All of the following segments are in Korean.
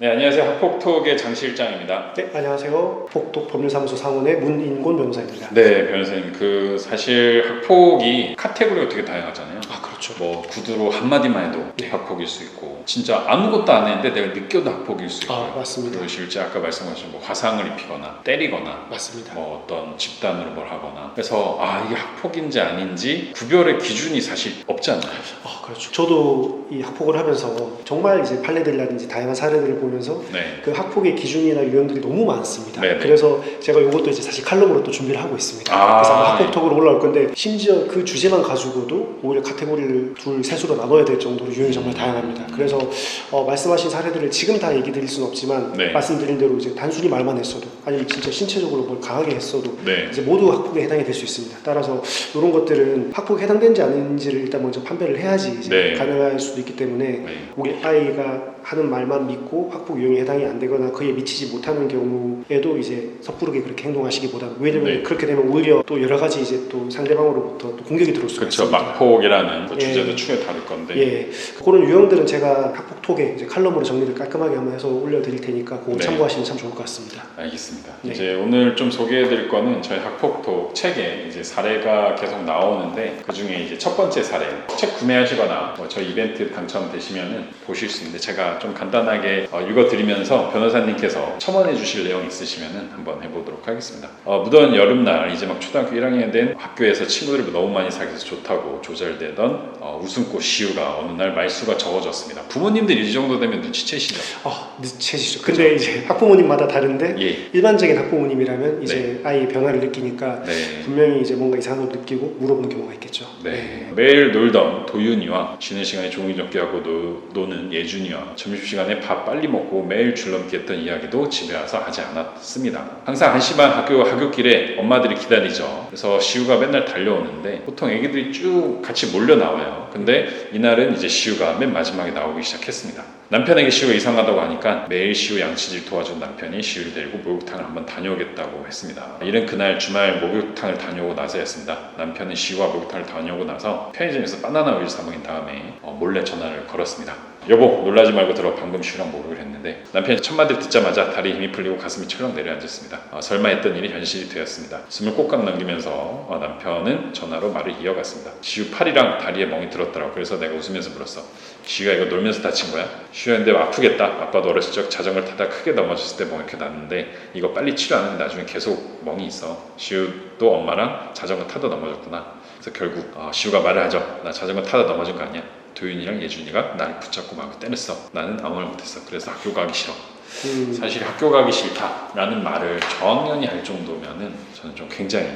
네, 안녕하세요. 학폭톡의 장 실장입니다. 네, 안녕하세요. 폭독 법률사무소 상원의 문인곤 변호사입니다. 네, 변호사님. 사실 학폭이 카테고리가 되게 다양하잖아요. 아, 그렇죠. 뭐 구두로 한마디만 해도 네. 학폭일 수 있고, 진짜 아무것도 안 했는데 내가 느껴도 학폭일 수 있고. 아, 맞습니다. 그리고 실제 아까 말씀하신 뭐 화상을 입히거나 때리거나, 맞습니다. 뭐 어떤 집단으로 뭘 하거나. 그래서 이게 학폭인지 아닌지 구별의 기준이 사실 없잖아요. 아, 그렇죠. 저도 이 학폭을 하면서 정말 이제 판례들이라든지 다양한 사례들을 보면서 네. 그 학폭의 기준이나 유형들이 너무 많습니다. 네네. 그래서 제가 이것도 이제 사실 칼럼으로 또 준비를 하고 있습니다. 아, 그래서 아마 학폭톡으로 올라올 건데 심지어 그 주제만 가지고도 오히려 카테고리를 둘, 셋으로 나눠야 될 정도로 유형이 정말 다양합니다. 그래서 말씀하신 사례들을 지금 다 얘기 드릴 수는 없지만 네. 말씀드린 대로 이제 단순히 말만 했어도 아니 진짜 신체적으로 뭘 강하게 했어도 네. 이제 모두 학폭에 해당이 될 수 있습니다. 따라서 이런 것들은 학폭에 해당되는지 아닌지를 일단 먼저 판별을 해야지 이제 네. 가능할 수도 있기 때문에 네. 우리 아이가 하는 말만 믿고 학폭 유형에 해당이 안 되거나 그에 미치지 못하는 경우에도 이제 섣부르게 그렇게 행동하시기보다는 왜냐면 네. 그렇게 되면 오히려 또 여러 가지 이제 또 상대방으로부터 또 공격이 들어올 수가 그렇죠. 있습니다. 막폭이라는 그 예. 주제도 추후에 다룰 건데. 예, 그런 유형들은 제가 학폭톡에 이제 칼럼으로 정리를 깔끔하게 한번 해서 올려드릴 테니까 그거 네. 참고하시면 참 좋을 것 같습니다. 알겠습니다. 네. 이제 오늘 좀 소개해드릴 거는 저희 학폭톡 책에 이제 사례가 계속 나오는데 그 중에 이제 첫 번째 사례 책 구매하시거나 뭐 저희 이벤트 당첨되시면은 보실 수 있는데 제가 좀 간단하게 읽어드리면서 변호사님께서 첨언해 주실 내용 있으시면은 한번 해보도록 하겠습니다. 무더운 여름날 이제 막 초등학교 1학년 된 학교에서 친구들을 너무 많이 사귀어서 좋다고 조잘되던 웃음꽃 시우가 어느 날 말수가 적어졌습니다. 부모님들이 이 정도 되면 눈치채시죠? 늦체지죠. 근데 이제 학부모님마다 다른데 예. 일반적인 학부모님이라면 이제 아이의 변화를 느끼니까 네. 분명히 이제 뭔가 이상한 걸 느끼고 물어보는 경우가 있겠죠. 네. 매일 놀던 도윤이와 쉬는 시간에 종이 접기하고 노는 예준이와 점심시간에 밥 빨리 먹고 매일 줄넘기 했던 이야기도 집에 와서 하지 않았습니다. 항상 1시 반 하굣길에 엄마들이 기다리죠. 그래서 시우가 맨날 달려오는데 보통 애기들이 쭉 같이 몰려 나와요. 근데 이날은 이제 시우가 맨 마지막에 나오기 시작했습니다. 남편에게 시우가 이상하다고 하니까 매일 시우 양치질 도와준 남편이 시우를 데리고 목욕탕을 한번 다녀오겠다고 했습니다. 일은 그날 주말 목욕탕을 다녀오고 나서였습니다. 남편은 시우와 목욕탕을 다녀오고 나서 편의점에서 바나나 우유를 사 먹인 다음에 몰래 전화를 걸었습니다. 여보, 놀라지 말고 들어. 방금 시우랑 목욕을 했는데 남편이 첫 마디를 듣자마자 다리에 힘이 풀리고 가슴이 철렁 내려앉았습니다. 설마 했던 일이 현실이 되었습니다. 숨을 꼭꽉 넘기면서 남편은 전화로 말을 이어갔습니다. 시우 팔이랑 다리에 멍이 들었더라고. 그래서 내가 웃으면서 물었어. 시우야, 이거 놀면서 다친 거야? 시우야, 근데 아프겠다. 아빠도 어렸을 적 자전거를 타다 크게 넘어졌을 때 멍이 이렇게 났는데 이거 빨리 치료 안 하면 나중에 계속 멍이 있어. 시우도 엄마랑 자전거 타다 넘어졌구나. 그래서 결국 시우가 말을 하죠. 나 자전거 타다 넘어진 거 아니야? 도윤이랑 예준이가 나를 붙잡고 막 때렸어. 나는 아무 말 못했어. 그래서 학교 가기 싫어. 사실 학교 가기 싫다라는 말을 저학년이 할 정도면은 저는 좀 굉장히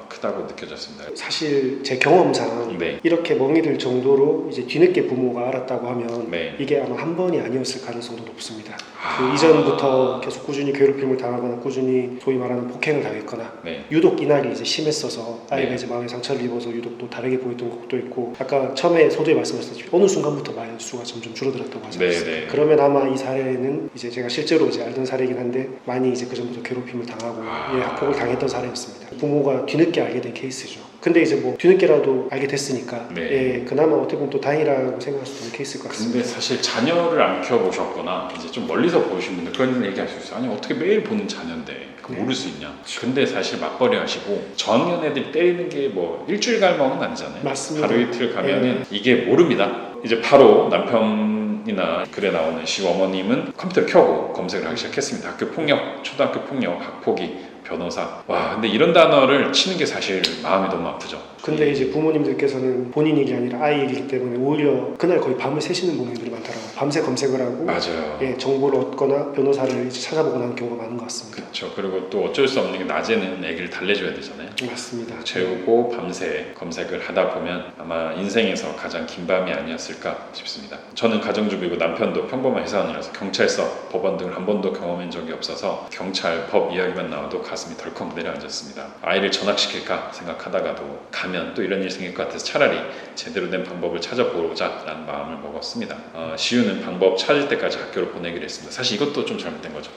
크다고 느껴졌습니다. 사실 제 경험상 네. 이렇게 멍이 들 정도로 이제 뒤늦게 부모가 알았다고 하면 네. 이게 아마 한 번이 아니었을 가능성도 높습니다. 그 이전부터 계속 꾸준히 괴롭힘을 당하거나 꾸준히 소위 말하는 폭행을 당했거나 네. 유독 이날이 이제 심했어서 아이가 네. 이제 마음에 상처를 입어서 유독 또 다르게 보였던 것도 있고 아까 처음에 서두에 말씀하셨듯이 어느 순간부터 말수가 점점 줄어들었다고 하지 않습니까? 네, 네. 그러면 아마 이 사례는 이제 제가 실제로 이제 알던 사례이긴 한데 많이 이제 그 전부터 괴롭힘을 당하고 학폭을 당했던 사례였습니다. 부모가 뒤늦게 알게 된 케이스죠. 근데 이제 뭐 뒤늦게라도 알게 됐으니까 네. 예, 그나마 어떻게 보면 또 다행이라고 생각할 수 있는 케이스일 것 같습니다. 근데 사실 자녀를 안 키워보셨거나 이제 좀 멀리서 보신 분들 그런 얘기할 수 있어요. 아니 어떻게 매일 보는 자녀인데 네. 모를 수 있냐. 근데 사실 맞벌이 하시고 저학년 애들이 때리는 게 뭐 일주일 갈망은 아니잖아요. 맞습니다. 하루 이틀 가면은 이게 모릅니다. 이제 바로 남편이나 글에 나오는 시어머님은 컴퓨터를 켜고 검색을 하기 시작했습니다. 학교 폭력, 초등학교 폭력, 학폭위, 변호사. 와, 근데 이런 단어를 치는 게 사실 마음이 너무 아프죠. 근데 이제 부모님들께서는 본인 일이 아니라 아이 일이기 때문에 오히려 그날 거의 밤을 새시는 부모님들이 많더라고요. 밤새 검색을 하고 맞아요. 예, 정보를 얻거나 변호사를 이제 찾아보고 나는 경우가 많은 것 같습니다. 그렇죠. 그리고 또 어쩔 수 없는 게 낮에는 애기를 달래줘야 되잖아요. 맞습니다. 재우고 밤새 검색을 하다 보면 아마 인생에서 가장 긴 밤이 아니었을까 싶습니다. 저는 가정주부이고 남편도 평범한 회사원이라서 경찰서, 법원 등을 한 번도 경험한 적이 없어서 경찰, 법 이야기만 나와도 가슴이 덜컥 내려앉았습니다. 아이를 전학시킬까 생각하다가도 가면 또 이런 일이 생길 것 같아서 차라리 제대로 된 방법을 찾아보자 라는 마음을 먹었습니다. 시우는 방법 찾을 때까지 학교를 보내기로 했습니다. 사실 이것도 좀 잘못된 거죠.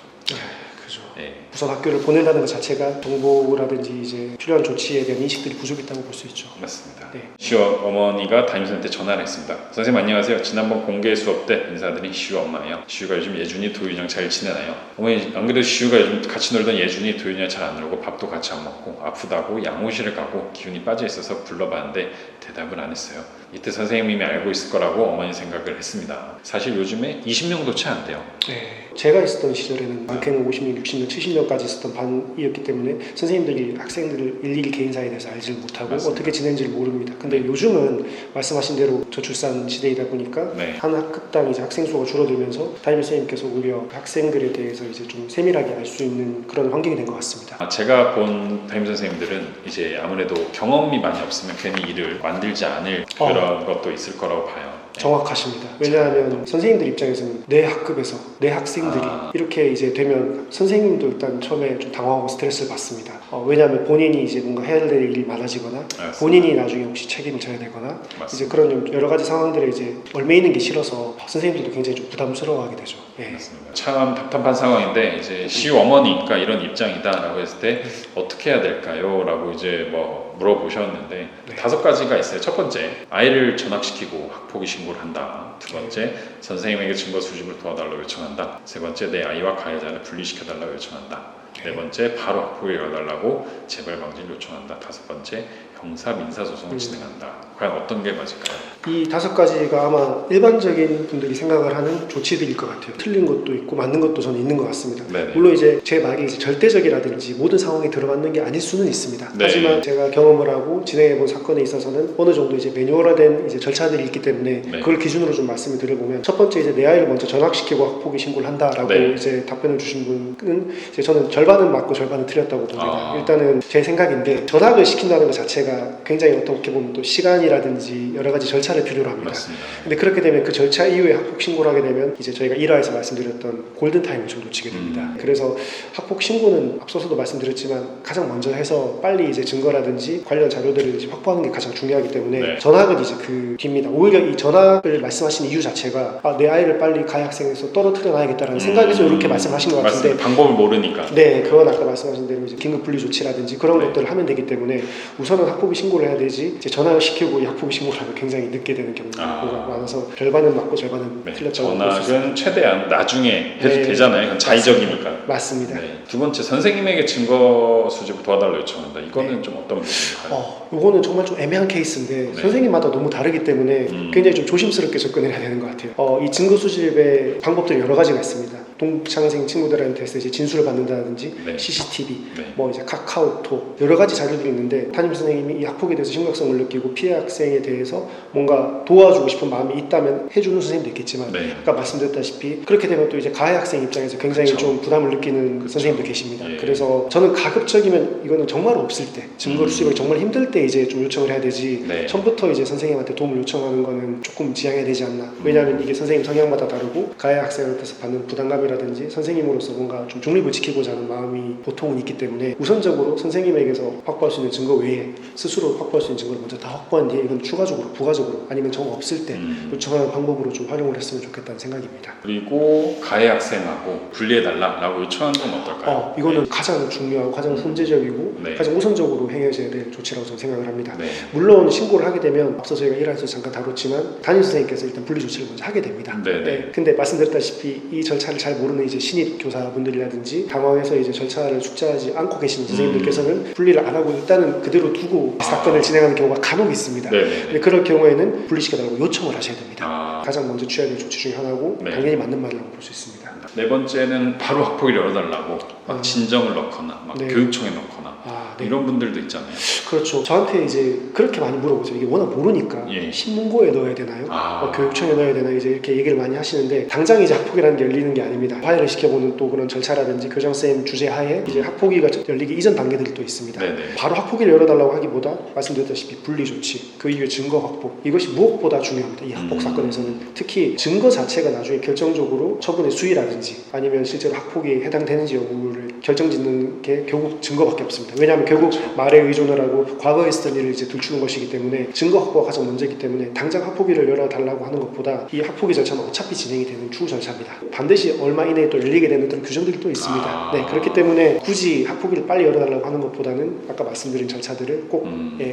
그죠. 예. 우선 학교를 보낸다는 것 자체가 정보라든지 이제 필요한 조치에 대한 인식들이 부족했다고 볼 수 있죠. 맞습니다. 네. 시우 어머니가 담임선생님한테 전화를 했습니다. 선생님 안녕하세요. 지난번 공개 수업 때 인사드린 시우 엄마예요. 시우가 요즘 예준이 도윤이랑 잘 지내나요? 어머니 안 그래도 시우가 요즘 같이 놀던 예준이 도윤이랑 잘 안 놀고 밥도 같이 안 먹고 아프다고 양호실을 가고 기운이 빠져 있어서 불러봤는데 대답을 안 했어요. 이때 선생님이 알고 있을 거라고 어머니 생각을 했습니다. 사실 요즘에 20명도 채 안 돼요. 네. 제가 있었던 시절에는 많게는 50명, 60명, 70명까지 있었던 반이었기 때문에 선생님들이 학생들을 일일이 개인사에 대해서 알지 못하고 맞습니다. 어떻게 지내는지를 모릅니다. 근데 요즘은 말씀하신 대로 저출산 시대이다 보니까 네. 한 학급당 이제 학생 수가 줄어들면서 담임 선생님께서 오히려 학생들에 대해서 이제 좀 세밀하게 알 수 있는 그런 환경이 된 것 같습니다. 제가 본 담임 선생님들은 이제 아무래도 경험이 많이 없으면 괜히 일을 만들지 않을 그런 것도 있을 거라고 봐요. 정확하십니다. 왜냐하면 선생님들 입장에서는 내 학급에서 내 학생들이 이렇게 이제 되면 선생님도 일단 처음에 좀 당황하고 스트레스를 받습니다. 왜냐하면 본인이 이제 뭔가 해야 될 일이 많아지거나 본인이 나중에 혹시 책임을 져야 되거나 맞습니다. 이제 그런 여러 가지 상황들에 이제 얽매이는 게 싫어서 선생님들도 굉장히 좀 부담스러워하게 되죠. 예. 맞습니다. 참 답답한 상황인데 이제 시우 어머니가 이런 입장이다라고 했을 때 어떻게 해야 될까요? 라고 이제 뭐 물어보셨는데 네. 5가지가 있어요. 첫 번째, 아이를 전학시키고 학폭위 신고를 한다. 두 번째, 선생님에게 증거 수집을 도와달라고 요청한다. 세 번째, 내 아이와 가해자를 분리시켜달라고 요청한다. 네 번째, 바로 학폭을 열어달라고 재발 방지를 요청한다. 다섯 번째, 형사 민사소송을 진행한다. 과연 어떤 게 맞을까요? 이 5가지가 아마 일반적인 분들이 생각을 하는 조치들일 것 같아요. 틀린 것도 있고 맞는 것도 저는 있는 것 같습니다. 네네. 물론 이제 제 말이 이제 절대적이라든지 모든 상황에 들어맞는 게 아닐 수는 있습니다. 네. 하지만 제가 경험을 하고 진행해본 사건에 있어서는 어느 정도 이제 매뉴얼화된 이제 절차들이 있기 때문에 네. 그걸 기준으로 좀 말씀을 드려보면 첫 번째 이제 내 아이를 먼저 전학시키고 학폭위 신고를 한다라고 네. 이제 답변을 주신 분은 이제 저는 절반은 맞고 절반은 틀렸다고 봅니다. 일단은 제 생각인데 전학을 시킨다는 것 자체가 굉장히 어떻게 보면 또 시간이라든지 여러 가지 절차를 필요로 합니다. 맞습니다. 근데 그렇게 되면 그 절차 이후에 학폭 신고를 하게 되면 이제 저희가 1화에서 말씀드렸던 골든타임을 좀 놓치게 됩니다. 그래서 학폭 신고는 앞서서도 말씀드렸지만 가장 먼저 해서 빨리 이제 증거라든지 관련 자료들을 이제 확보하는 게 가장 중요하기 때문에 네. 전학은 이제 그 뒤입니다. 오히려 이 전학을 말씀하신 이유 자체가 내 아이를 빨리 가해 학생에서 떨어뜨려 놔야겠다라는 생각에서 이렇게 말씀하신 것 같은데 맞습니다. 방법을 모르니까. 네, 그건 아까 말씀하신 대로 이제 긴급 분리 조치라든지 그런 네. 것들을 하면 되기 때문에 우선은 학폭위 신고를 해야 되지 이제 전학을 시키고 이 학폭위 신고를 하면 굉장히 늦게 되는 경우가 많아서 절반은 맞고 절반은 네. 틀렸다고 볼 수 있습니다. 전학은 최대한 나중에 해도 네. 되잖아요. 그건 자의적이니까. 맞습니다. 네. 두 번째, 선생님에게 증거 수집을 도와달라고 요청한다. 이거는 좀 어떤 부분일까요? 이거는 정말 좀 애매한 케이스인데 네. 선생님마다 너무 다르기 때문에 굉장히 좀 조심스럽게 접근을 해야 되는 것 같아요. 이 증거 수집의 방법들이 여러 가지가 있습니다. 동창생 친구들한테서 이제 진술을 받는다든지 네. CCTV, 네. 뭐 이제 카카오톡 여러 가지 자료들이 있는데 담임 선생님이 이 학폭에 대해서 심각성을 느끼고 피해 학생에 대해서 뭔가 도와주고 싶은 마음이 있다면 해주는 선생님도 있겠지만 네. 아까 말씀드렸다시피 그렇게 되면 또 이제 가해 학생 입장에서 굉장히 그쵸. 좀 부담을 느끼는 그쵸. 선생님도 계십니다. 예. 그래서 저는 가급적이면 이거는 정말 없을 때 증거 수집을 정말 힘들 때 이제 좀 요청을 해야 되지 네. 처음부터 이제 선생님한테 도움을 요청하는 거는 조금 지양해야 되지 않나. 왜냐하면 이게 선생님 성향마다 다르고 가해 학생한테서 받는 부담감이라든지 선생님으로서 뭔가 좀 중립을 지키고자 하는 마음이 보통은 있기 때문에 우선적으로 선생님에게서 확보할 수 있는 증거 외에 스스로 확보할 수 있는 증거를 먼저 다 확보한 뒤에 이건 추가적으로 부가적으로 아니면 정 없을 때 요청하는 방법으로 좀 활용을 했으면 좋겠다는 생각입니다. 그리고 가해 학생하고 분리해달라고 요청하는 건 어떨까요? 이거는 가장 중요하고 가장 선제적이고 네. 가장 우선적으로 행해져야 될 조치라고 저는 생각을 합니다. 네. 물론 신고를 하게 되면 앞서 저희가 1화에서 잠깐 다뤘지만 담임 선생님께서 일단 분리 조치를 먼저 하게 됩니다. 네. 근데 말씀드렸다시피 이 절차를 잘 모르는 이제 신입 교사분들이라든지 당황해서 이제 절차를 숙지하지 않고 계시는 선생님들께서는 분리를 안 하고 일단은 그대로 두고 사건을 진행하는 경우가 간혹 있습니다. 네. 근데 그럴 경우에는 분리시켜달라고 요청을 하셔야 됩니다. 가장 먼저 취해야 될 조치 중에 하나고 네. 당연히 맞는 말이라고 볼 수 있습니다. 네 번째는 바로 학폭위를 열어달라고 막 진정을 넣거나 막 네. 교육청에 넣거나 네. 이런 분들도 있잖아요. 그렇죠. 저한테 이제 그렇게 많이 물어보죠. 이게 워낙 모르니까 예. 신문고에 넣어야 되나요? 교육청에 넣어야 되나요? 이제 이렇게 얘기를 많이 하시는데 당장 이제 학폭이라는 게 열리는 게 아닙니다. 화해를 시켜보는 또 그런 절차라든지 교장선생님 주재하에 이제 학폭위가 열리기 이전 단계들이 또 있습니다. 네네. 바로 학폭위를 열어달라고 하기보다 말씀드렸다시피 분리 조치, 그 이후에 증거 확보 이것이 무엇보다 중요합니다. 이 학폭 사건에서는 특히 증거 자체가 나중에 결정적으로 처분의 수위라든지 아니면 실제로 학폭에 해당되는지 여부를 거를 결정짓는 게 결국 증거밖에 없습니다. 왜냐하면 결국 말에 의존을 하고 과거에 있었던 일을 이제 들추는 것이기 때문에 증거 확보가 가장 먼저이기 때문에 당장 학폭위를 열어달라고 하는 것보다 이 학폭위 절차는 어차피 진행이 되는 추후 절차입니다. 반드시 얼마 이내에 또 열리게 되는 그런 규정들이 또 있습니다. 네, 그렇기 때문에 굳이 학폭위를 빨리 열어달라고 하는 것보다는 아까 말씀드린 절차들을 꼭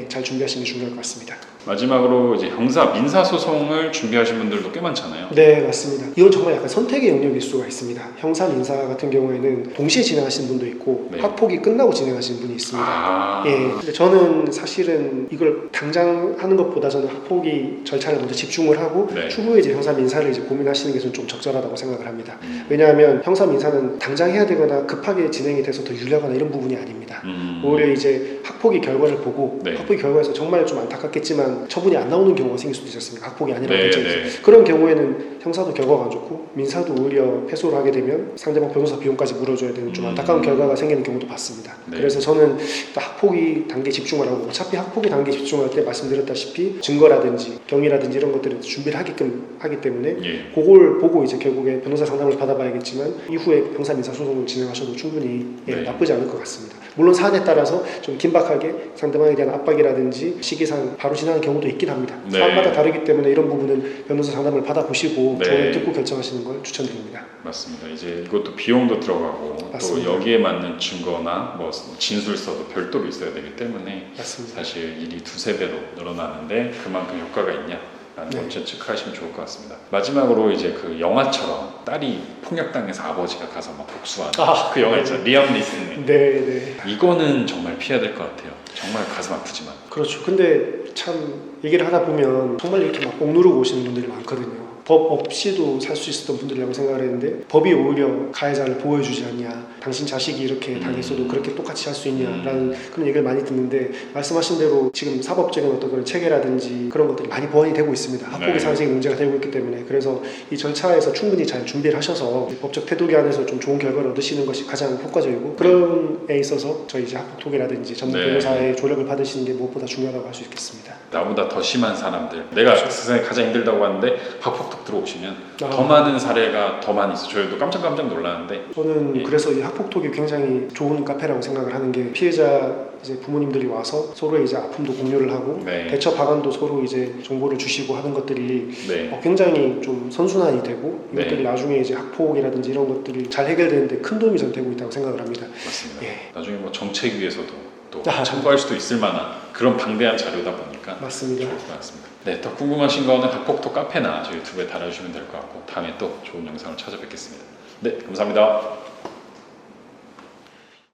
잘 준비하시는 게 중요할 것 같습니다. 마지막으로 이제 형사 민사 소송을 준비하신 분들도 꽤 많잖아요. 네, 맞습니다. 이건 정말 약간 선택의 영역일 수가 있습니다. 형사 민사 같은 경우에는 동시에 진행하시는 분도 있고 네. 학폭이 끝나고 진행하시는 분이 있습니다. 예, 근데 저는 사실은 이걸 당장 하는 것보다 저는 학폭이 절차를 먼저 집중을 하고 네. 추후에 이제 형사 민사를 이제 고민하시는 게 좀 적절하다고 생각을 합니다. 왜냐하면 형사 민사는 당장 해야 되거나 급하게 진행이 돼서 더 유리하거나 이런 부분이 아닙니다. 오히려 이제 학폭이 결과를 보고 네. 학폭이 결과에서 정말 좀 안타깝겠지만 처분이 안 나오는 경우가 생길 수도 있었습니다. 학폭이 아니라고 네, 결정해서. 네. 그런 경우에는 형사도 결과가 안 좋고 민사도 오히려 패소를 하게 되면 상대방 변호사 비용까지 물어줘야 되는 좀 안타까운 결과가 생기는 경우도 봤습니다. 네. 그래서 저는 학폭위 단계 집중을 하고 어차피 학폭위 단계 집중할 때 말씀드렸다시피 증거라든지 경위라든지 이런 것들을 준비를 하게끔 하기 때문에 예. 그걸 보고 이제 결국에 변호사 상담을 받아봐야겠지만 이후에 형사 민사 소송을 진행하셔도 충분히 네. 나쁘지 않을 것 같습니다. 물론 사안에 따라서 좀 긴박하게 상대방에 대한 압박이라든지 시기상 바로 진행하는 경우도 있긴 합니다. 네. 사안마다 다르기 때문에 이런 부분은 변호사 상담을 받아보시고 네. 조언을 듣고 결정하시는 걸 추천드립니다. 맞습니다. 이제 이것도 비용도 들어가고 맞습니다. 또 여기에 맞는 증거나 뭐 진술서도 별도로 있어야 되기 때문에 맞습니다. 사실 일이 두세 배로 늘어나는데 그만큼 효과가 있냐? 라는 네. 걸 체크하시면 좋을 것 같습니다. 마지막으로 이제 그 영화처럼 딸이 폭력당해서 아버지가 가서 막 복수하는 그 영화 있잖아요. 리암 니슨. 네. 이거는 정말 피해야 될 것 같아요. 정말 가슴 아프지만. 그렇죠. 근데 참 얘기를 하다 보면 정말 이렇게 막 꼭 누르고 오시는 분들이 많거든요. 법 없이도 살 수 있었던 분들이라고 생각을 했는데 법이 오히려 가해자를 보호해주지 않냐, 당신 자식이 이렇게 당했어도 그렇게 똑같이 할 수 있냐라는 그런 얘기를 많이 듣는데 말씀하신 대로 지금 사법적인 어떤 그런 체계라든지 그런 것들이 많이 보완이 되고 있습니다. 학폭의 네. 상식이 문제가 되고 있기 때문에 그래서 이 절차에서 충분히 잘 준비를 하셔서 법적 태도기 안에서 좀 좋은 결과를 얻으시는 것이 가장 효과적이고 그런 에 있어서 저희 이제 학폭톡이라든지 전문 네. 변호사의 조력을 받으시는 게 무엇보다 중요하다고 할 수 있겠습니다. 나보다 더 심한 사람들, 내가 세상에 가장 힘들다고 하는데 학폭톡 들어오시면 더 많은 사례가 더 많이 있어요. 저희도 깜짝 놀라는데 저는 예. 그래서 이 학폭톡이 굉장히 좋은 카페라고 생각을 하는 게 피해자 이제 부모님들이 와서 서로의 이제 아픔도 공유를 하고 네. 대처 방안도 서로 이제 정보를 주시고 하는 것들이 네. 굉장히 좀 선순환이 되고 네. 이것들이 나중에 이제 학폭이라든지 이런 것들이 잘 해결되는데 큰 도움이 전 되고 있다고 생각을 합니다. 맞습니다. 예. 나중에 뭐 정책위에서도 또 참고할 수도 있을 만한 그런 방대한 자료다 보니까 맞습니다. 좋을 것 같습니다. 네, 더 궁금하신 거는 학폭톡 카페나 저희 유튜브에 달아주시면 될 것 같고 다음에 또 좋은 영상을 찾아뵙겠습니다. 네, 감사합니다.